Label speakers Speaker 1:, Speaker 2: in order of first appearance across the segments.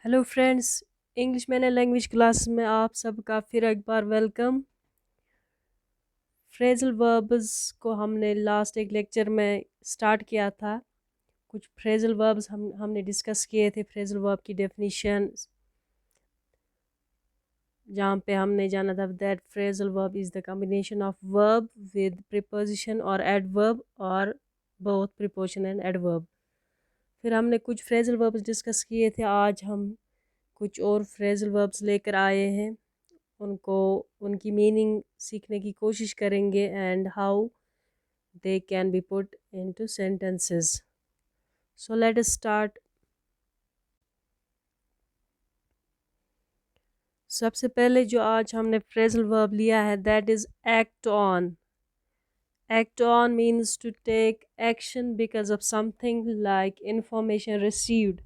Speaker 1: Hello friends, English मैंने language class में आप सबका फिर एक बार वेलकम। फ्रेजल वर्ब्स को हमने लास्ट एक लेक्चर में स्टार्ट किया था। कुछ फ्रेजल वर्ब्स हमने डिस्कस किए थे। फ्रेजल वर्ब की डेफिनेशन जहाँ पे हमने जाना था that phrasal verb is the combination of verb with preposition और एडवर्ब और बोथ प्रीपोजिशन एंड एडवर्ब। फिर हमने कुछ फ्रेजल वर्ब्स डिस्कस किए थे। आज हम कुछ और फ्रेजल वर्ब्स लेकर आए हैं, उनको उनकी मीनिंग सीखने की कोशिश करेंगे and how they can be put into sentences. So let us start. सबसे पहले जो आज हमने फ्रेजल वर्ब लिया है that is act on. Act on means to take action because of something like information received,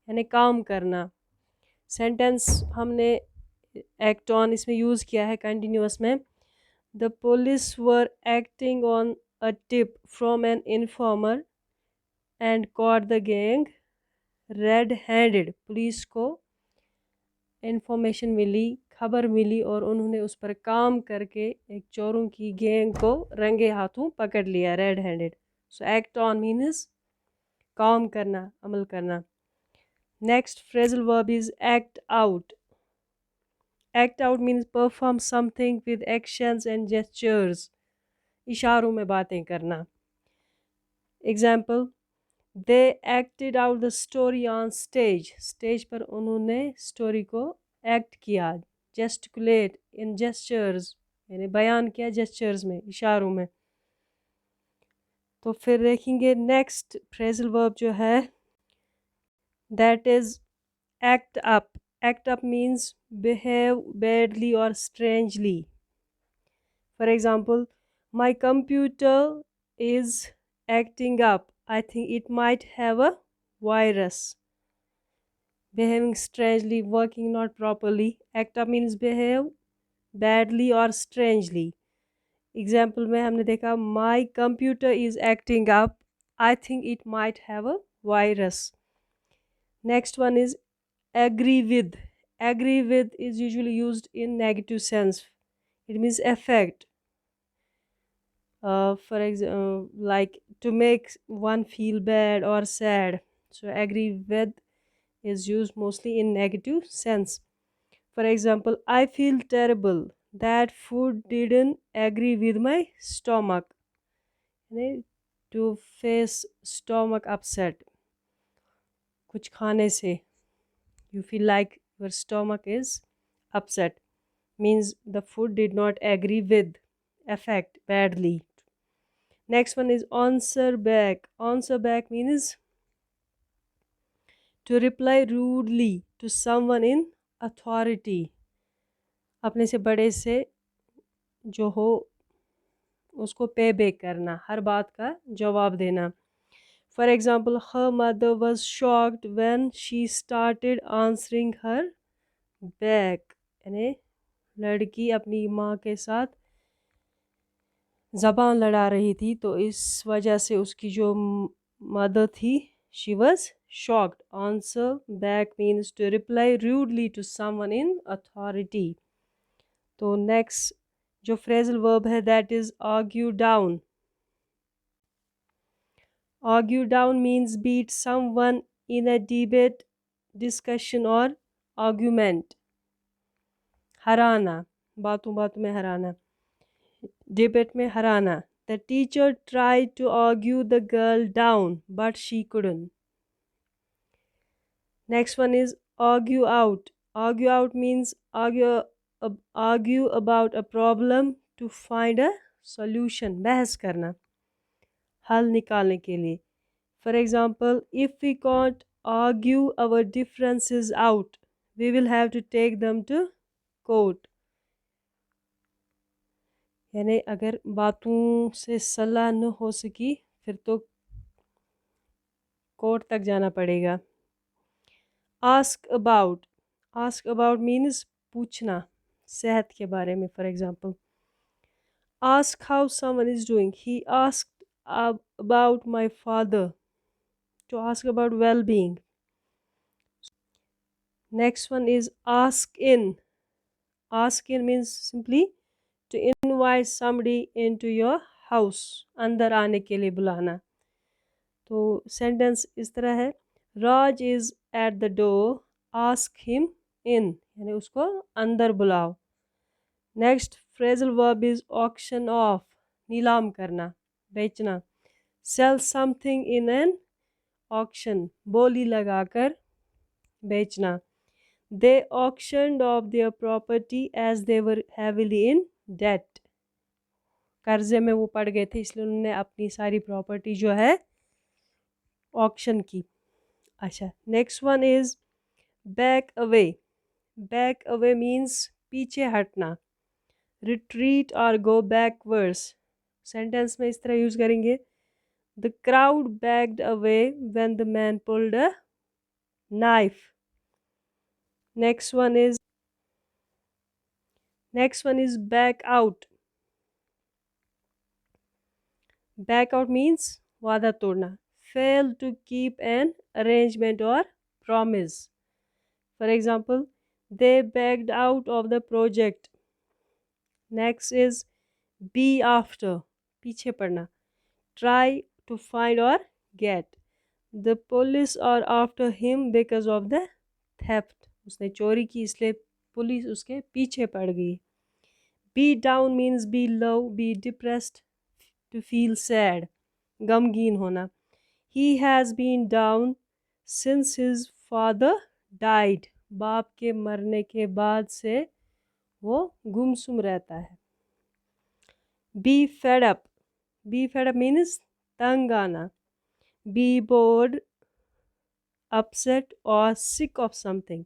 Speaker 1: यानी काम करना। सेंटेंस हमने एक्ट ऑन इसमें यूज़ किया है कंटिन्यूअस में। The police were acting on a tip from an informer and caught the gang red-handed. Police को information मिली, खबर मिली और उन्होंने उस पर काम करके एक चोरों की गैंग को रंगे हाथों पकड़ लिया, red handed. So act on means काम करना, अमल करना। Next phrasal verb is act out. Act out means perform something with actions and gestures, इशारों में बातें करना। Example, they acted out the story on stage. Stage पर उन्होंने स्टोरी को एक्ट किया। जेस्टिकुलेट इन जेस्चर्स, यानी बयान किया जेस्चर्स में, इशारों में। तो फिर देखेंगे नेक्स्ट फ्रेजल वर्ब जो है that is act up. Act up means behave badly और strangely. For example, my computer is acting up. I think it might have a virus. Behaving strangely, working not properly. Act up means behave badly or strangely. Example में हमने देखा my computer is acting up. I think it might have a virus. Next one is agree with. Agree with is usually used in negative sense. It means affect. For example, like to make one feel bad or sad. So agree with is used mostly in negative sense. For example, I feel terrible. That food didn't agree with my stomach. To face stomach upset. कुछ खाने से you feel like your stomach is upset means the food did not agree with, affect badly. Next one is answer back. Answer back means to reply rudely to someone in authority. अपने से बड़े से जो हो उसको पे back करना, हर बात का जवाब देना। For example, her mother was shocked when she started answering her back. यानी लड़की अपनी माँ के साथ ज़बान लड़ा रही थी, तो इस वजह से उसकी जो मदर थी she was shocked. Answer back means to reply rudely to someone in authority. तो next जो phrasal verb है that is argue down. Argue down means beat someone in a debate, discussion or argument. हराना, बातों बातों में हराना, debate में हराना. The teacher tried to argue the girl down, but she couldn't. Next one is argue out. Argue out means argue about a problem to find a solution. बहस करना, हल निकालने के लिए. For example, if we can't argue our differences out, we will have to take them to court. यानी अगर बातों से सलाह न हो सकी फिर तो कोर्ट तक जाना पड़ेगा. Ask about. Ask about means पूछना, सेहत के बारे में. For example, ask how someone is doing. He asked about my father. To ask about well-being. Next one is ask in. Ask in means simply to invite somebody into your house, अंदर आने के लिए बुलाना. तो sentence इस तरह है, Raj is at the door, ask him in, यानी उसको अंदर बुलाओ. Next phrasal verb is auction off, नीलाम करना, बेचना. Sell something in an auction, बोली लगाकर बेचना. They auctioned off their property as they were heavily in debt, कर्जे में वो पड़ गए थे इसलिए उन्होंने अपनी सारी प्रॉपर्टी जो है ऑक्शन की. अच्छा, next one is back away. Back away means पीछे हटना. रिट्रीट और गो बैकवर्ड्स, सेंटेंस में इस तरह यूज करेंगे, the crowd backed away when the man pulled a knife. Next one is back out. Back out means वादा तोड़ना. Fail to keep an arrangement और promise. For example, they backed out of the project. Next is be after, पीछे पड़ना. Try to find और get. The police are after him because of the theft, उसने चोरी की इसलिए police उसके पीछे पड़ गई. Be down means be low, be depressed, to feel sad, गमगीन होना. He has been down since his father died, बाप के मरने के बाद से वो गुमसुम रहता है. Be fed up. Be fed up means तंग आना. बी बोर्ड, अपसेट और सिक ऑफ समथिंग,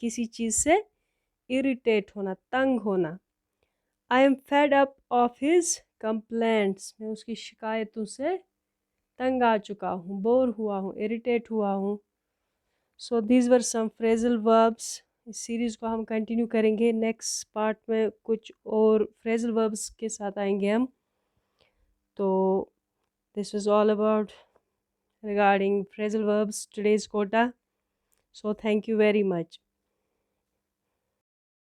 Speaker 1: किसी चीज़ से इरिटेट होना, तंग होना. I am fed up of his complaints, मैं उसकी शिकायतों से तंग आ चुका हूँ, बोर हुआ हूँ, इरिटेट हुआ हूँ. So these were some phrasal verbs. इस सीरीज़ को हम कंटिन्यू करेंगे. नेक्स्ट पार्ट में कुछ और फ्रेजल वर्ब्स के साथ आएंगे हम. तो this was all about regarding phrasal verbs today's quota. So thank you very much.